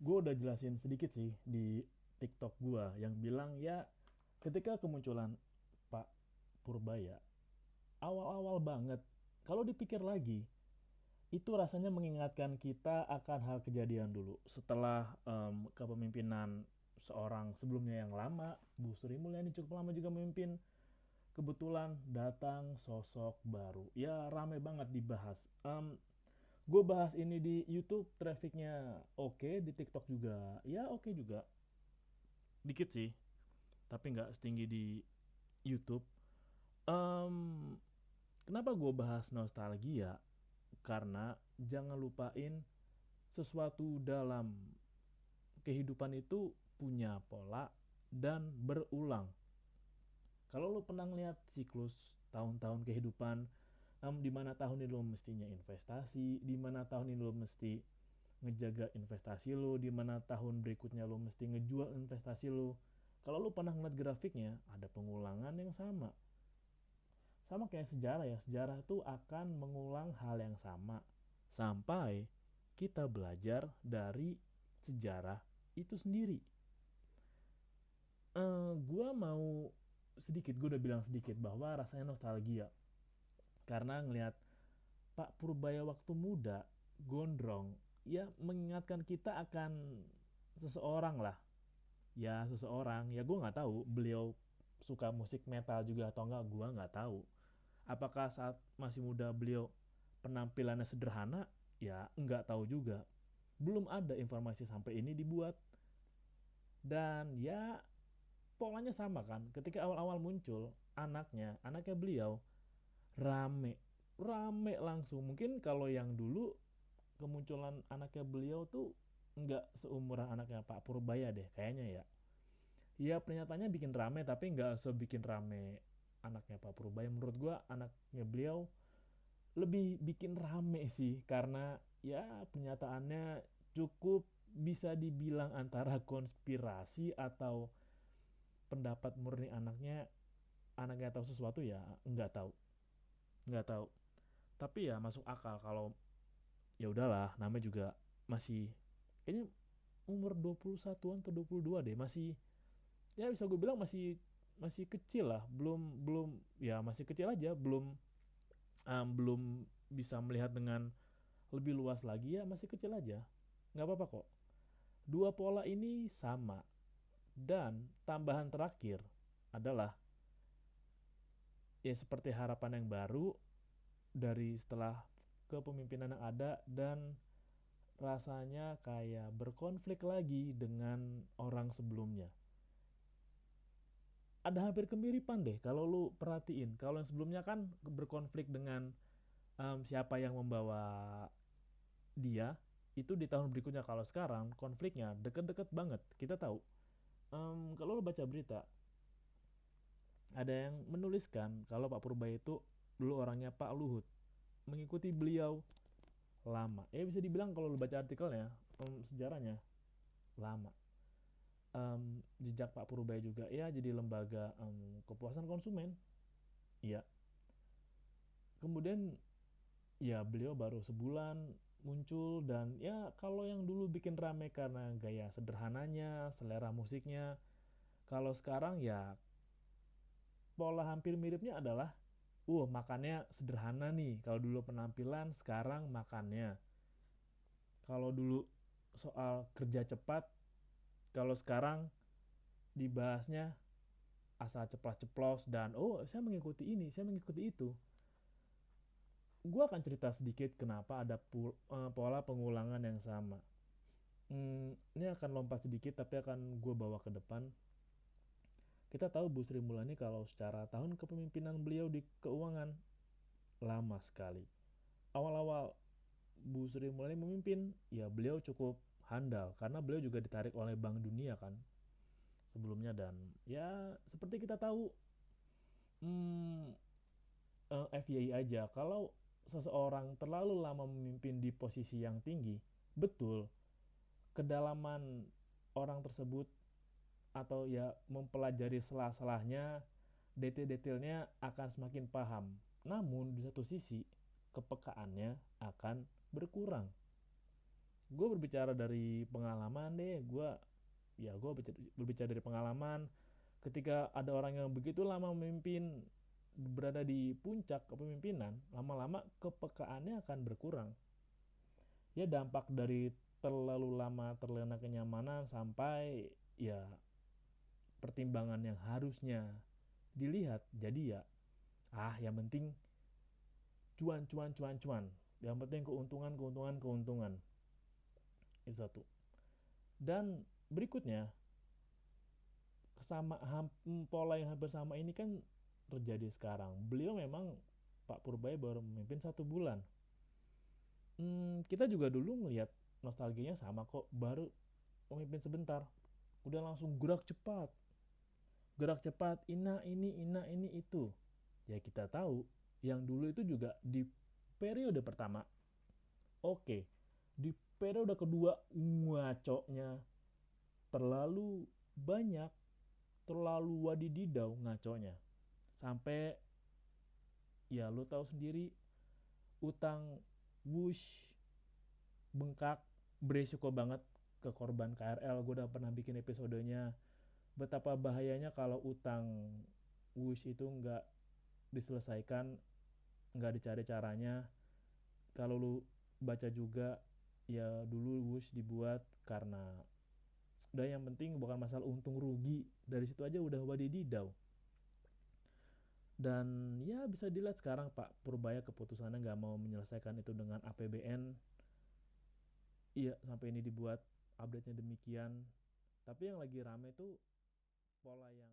gue udah jelasin sedikit sih di TikTok gue yang bilang ya ketika kemunculan Pak Purbaya awal-awal banget, kalau dipikir lagi itu rasanya mengingatkan kita akan hal kejadian dulu setelah kepemimpinan seorang sebelumnya yang lama. Bu Sri Mulyani cukup lama juga memimpin, kebetulan datang sosok baru ya rame banget dibahas. Gue bahas ini di YouTube, trafficnya oke, di TikTok juga ya oke juga, dikit sih tapi nggak setinggi di YouTube. Em, Kenapa gue bahas nostalgia? Karena jangan lupain sesuatu dalam kehidupan itu punya pola dan berulang. Kalau lo pernah lihat siklus tahun-tahun kehidupan, di mana tahun ini lo mestinya investasi, di mana tahun ini lo mesti ngejaga investasi lo, di mana tahun berikutnya lo mesti ngejual investasi lo. Kalau lo pernah ngeliat grafiknya, ada pengulangan yang sama. Sama kayak sejarah ya, sejarah tuh akan mengulang hal yang sama sampai kita belajar dari sejarah itu sendiri. Gue mau sedikit, gue udah bilang sedikit bahwa rasanya nostalgia karena ngelihat Pak Purbaya waktu muda, gondrong, ya mengingatkan kita akan seseorang lah. Ya seseorang, ya gue nggak tahu beliau suka musik metal juga atau enggak, gue nggak tahu. Apakah saat masih muda beliau penampilannya sederhana? Ya nggak tahu juga. Belum ada informasi sampai ini dibuat. Dan ya polanya sama kan. Ketika awal-awal muncul, anaknya beliau rame, rame langsung. Mungkin kalau yang dulu kemunculan anaknya beliau tuh nggak seumuran anaknya Pak Purbaya deh kayaknya ya. Ya pernyataannya bikin rame tapi nggak sebikin rame anaknya Pak Purbaya. Menurut gua anaknya beliau lebih bikin rame sih karena ya pernyataannya cukup bisa dibilang antara konspirasi atau pendapat murni anaknya tahu sesuatu ya nggak tahu tapi ya masuk akal kalau ya udahlah namanya juga masih kayaknya umur 21-an atau 22 deh, masih ya bisa gue bilang masih masih kecil lah, belum belum ya masih kecil aja, belum bisa melihat dengan lebih luas lagi, ya masih kecil aja, nggak apa-apa kok. Dua pola ini sama, dan tambahan terakhir adalah ya seperti harapan yang baru dari setelah kepemimpinan yang ada, dan rasanya kayak berkonflik lagi dengan orang sebelumnya. Ada hampir kemiripan deh kalau lu perhatiin. Kalau yang sebelumnya kan berkonflik dengan siapa yang membawa dia, itu di tahun berikutnya. Kalau sekarang konfliknya deket-deket banget. Kita tahu, kalau lu baca berita, ada yang menuliskan kalau Pak Purba itu dulu orangnya Pak Luhut, mengikuti beliau lama. Ya bisa dibilang kalau lu baca artikelnya, sejarahnya lama. Jejak Pak Purbaya juga ya jadi lembaga kepuasan konsumen. Iya. Kemudian ya beliau baru sebulan muncul, dan ya kalau yang dulu bikin rame karena gaya sederhananya, selera musiknya, kalau sekarang ya pola hampir miripnya adalah makannya sederhana nih. Kalau dulu penampilan, sekarang makannya. Kalau dulu soal kerja cepat, kalau sekarang dibahasnya asal ceplas-ceplos, dan saya mengikuti ini, saya mengikuti itu. Gue akan cerita sedikit kenapa ada pola pengulangan yang sama. Ini akan lompat sedikit tapi akan gue bawa ke depan. Kita tahu Bu Sri Mulyani kalau secara tahun kepemimpinan beliau di keuangan lama sekali. Awal-awal Bu Sri Mulyani memimpin, ya beliau cukup handal karena beliau juga ditarik oleh Bank Dunia kan sebelumnya, dan ya seperti kita tahu, hmm, FYI aja, kalau seseorang terlalu lama memimpin di posisi yang tinggi, betul kedalaman orang tersebut atau ya mempelajari salah-salahnya, detail-detailnya akan semakin paham. Namun di satu sisi kepekaannya akan berkurang. Gue berbicara dari pengalaman deh. Gue berbicara dari pengalaman. Ketika ada orang yang begitu lama memimpin, berada di puncak kepemimpinan, lama-lama kepekaannya akan berkurang. Ya dampak dari terlalu lama terlena kenyamanan sampai ya pertimbangan yang harusnya dilihat jadi ya yang penting cuan cuan cuan cuan, yang penting keuntungan keuntungan keuntungan, itu satu. Dan berikutnya, pola yang hampir sama ini kan terjadi sekarang. Beliau memang, Pak Purbaya baru memimpin 1 bulan. Kita juga dulu ngelihat nostalgianya sama kok, baru memimpin sebentar udah langsung gerak cepat, ina ini itu. Ya kita tahu yang dulu itu juga di periode pertama oke, di periode kedua ngaconya terlalu banyak, terlalu wadididau ngaconya, sampai ya lo tahu sendiri, utang wush bengkak, beresiko banget ke korban KRL. Gue udah pernah bikin episodenya betapa bahayanya kalau utang wush itu nggak diselesaikan, nggak dicari caranya. Kalau lu baca juga, ya dulu wush dibuat karena udah yang penting bukan masalah untung rugi, dari situ aja udah wadididau. Dan ya bisa dilihat sekarang Pak Purbaya keputusannya nggak mau menyelesaikan itu dengan APBN. Iya, sampai ini dibuat update-nya demikian. Tapi yang lagi rame tuh pola yang